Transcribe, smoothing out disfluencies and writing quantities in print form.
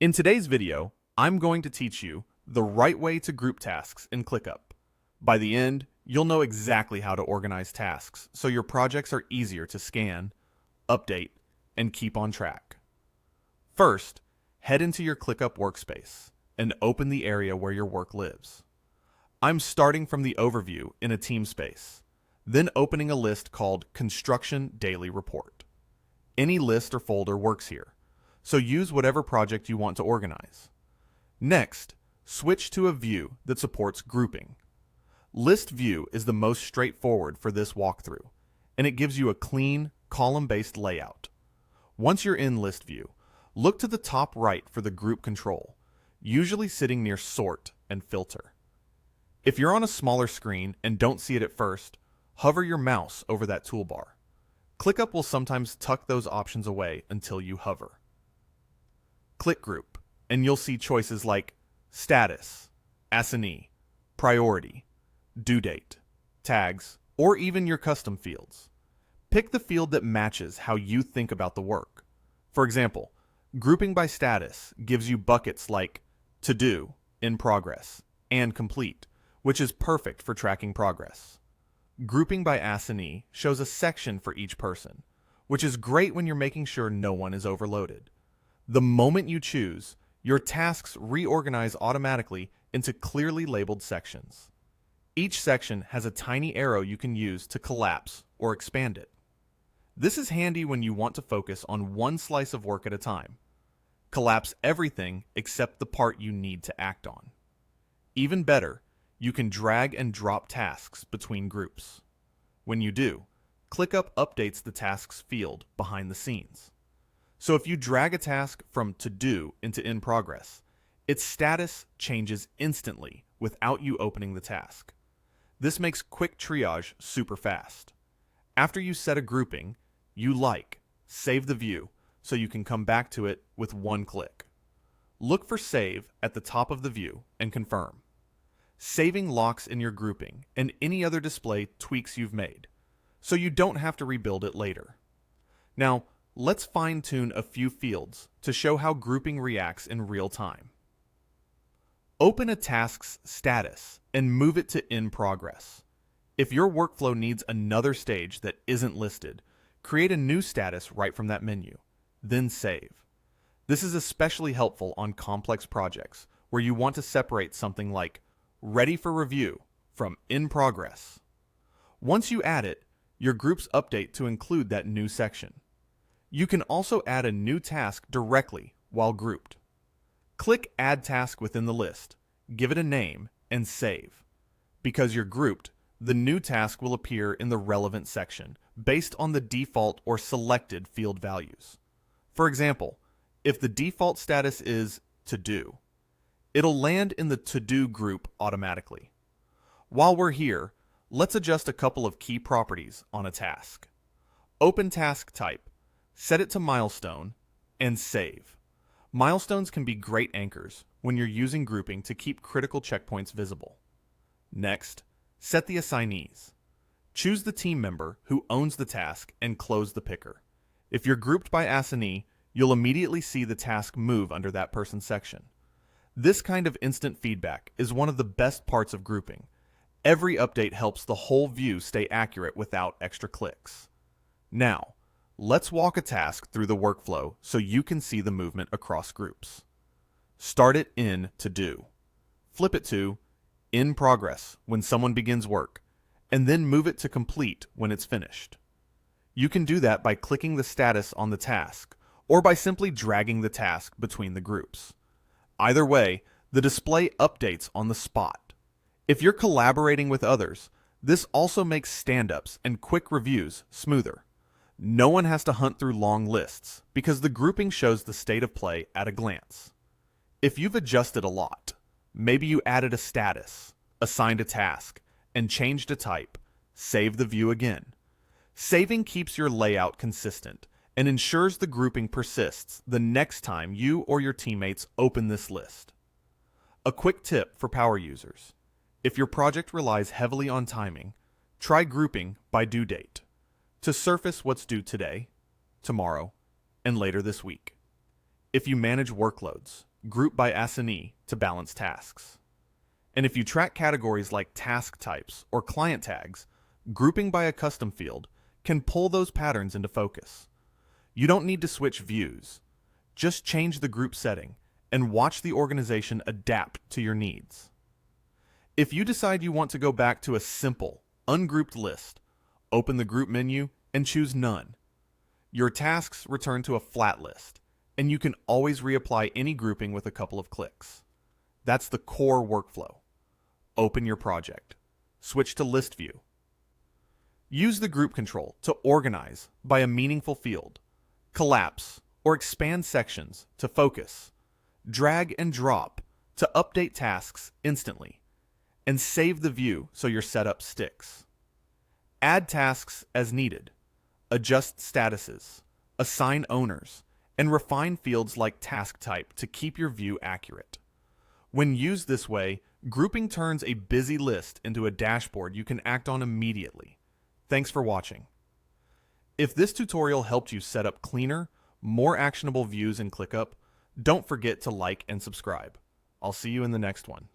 In today's video, I'm going to teach you the right way to group tasks in ClickUp. By the end, you'll know exactly how to organize tasks so your projects are easier to scan, update, and keep on track. First, head into your ClickUp workspace and open the area where your work lives. I'm starting from the overview in a team space, then opening a list called Construction Daily Report. Any list or folder works here, so use whatever project you want to organize. Next, switch to a view that supports grouping. List View is the most straightforward for this walkthrough, and it gives you a clean, column-based layout. Once you're in List View, look to the top right for the group control, usually sitting near Sort and Filter. If you're on a smaller screen and don't see it at first, hover your mouse over that toolbar. ClickUp will sometimes tuck those options away until you hover. Click Group, and you'll see choices like Status, Assignee, Priority, Due Date, Tags, or even your custom fields. Pick the field that matches how you think about the work. For example, grouping by status gives you buckets like To Do, In Progress, and Complete, which is perfect for tracking progress. Grouping by assignee shows a section for each person, which is great when you're making sure no one is overloaded. The moment you choose, your tasks reorganize automatically into clearly labeled sections. Each section has a tiny arrow you can use to collapse or expand it. This is handy when you want to focus on one slice of work at a time. Collapse everything except the part you need to act on. Even better, you can drag and drop tasks between groups. When you do, ClickUp updates the tasks field behind the scenes. So if you drag a task from To Do into In Progress, its status changes instantly without you opening the task. This makes quick triage super fast. After you set a grouping you like, save the view so you can come back to it with one click. Look for Save at the top of the view and confirm. Saving locks in your grouping and any other display tweaks you've made, so you don't have to rebuild it later. Now, let's fine-tune a few fields to show how grouping reacts in real time. Open a task's status and move it to In Progress. If your workflow needs another stage that isn't listed, create a new status right from that menu, then save. This is especially helpful on complex projects where you want to separate something like Ready for Review from In Progress. Once you add it, your groups update to include that new section. You can also add a new task directly while grouped. Click Add Task within the list, give it a name, and save. Because you're grouped, the new task will appear in the relevant section based on the default or selected field values. For example, if the default status is To Do, it'll land in the To Do group automatically. While we're here, let's adjust a couple of key properties on a task. Open Task Type, set it to Milestone, and save. Milestones can be great anchors when you're using grouping to keep critical checkpoints visible. Next, set the assignees. Choose the team member who owns the task and close the picker. If you're grouped by assignee, you'll immediately see the task move under that person's section. This kind of instant feedback is one of the best parts of grouping. Every update helps the whole view stay accurate without extra clicks. Now, let's walk a task through the workflow so you can see the movement across groups. Start it in To Do. Flip it to In Progress when someone begins work, and then move it to Complete when it's finished. You can do that by clicking the status on the task, or by simply dragging the task between the groups. Either way, the display updates on the spot. If you're collaborating with others, this also makes stand-ups and quick reviews smoother. No one has to hunt through long lists because the grouping shows the state of play at a glance. If you've adjusted a lot, maybe you added a status, assigned a task, and changed a type, save the view again. Saving keeps your layout consistent and ensures the grouping persists the next time you or your teammates open this list. A quick tip for power users. If your project relies heavily on timing, try grouping by due date to surface what's due today, tomorrow, and later this week. If you manage workloads, group by assignee to balance tasks. And if you track categories like task types or client tags, grouping by a custom field can pull those patterns into focus. You don't need to switch views. Just change the group setting and watch the organization adapt to your needs. If you decide you want to go back to a simple, ungrouped list, open the group menu and choose None. Your tasks return to a flat list, and you can always reapply any grouping with a couple of clicks. That's the core workflow. Open your project. Switch to List View. Use the group control to organize by a meaningful field, collapse or expand sections to focus, drag and drop to update tasks instantly, and save the view so your setup sticks. Add tasks as needed, adjust statuses, assign owners, and refine fields like task type to keep your view accurate. When used this way, grouping turns a busy list into a dashboard you can act on immediately. Thanks for watching. If this tutorial helped you set up cleaner, more actionable views in ClickUp, don't forget to like and subscribe. I'll see you in the next one.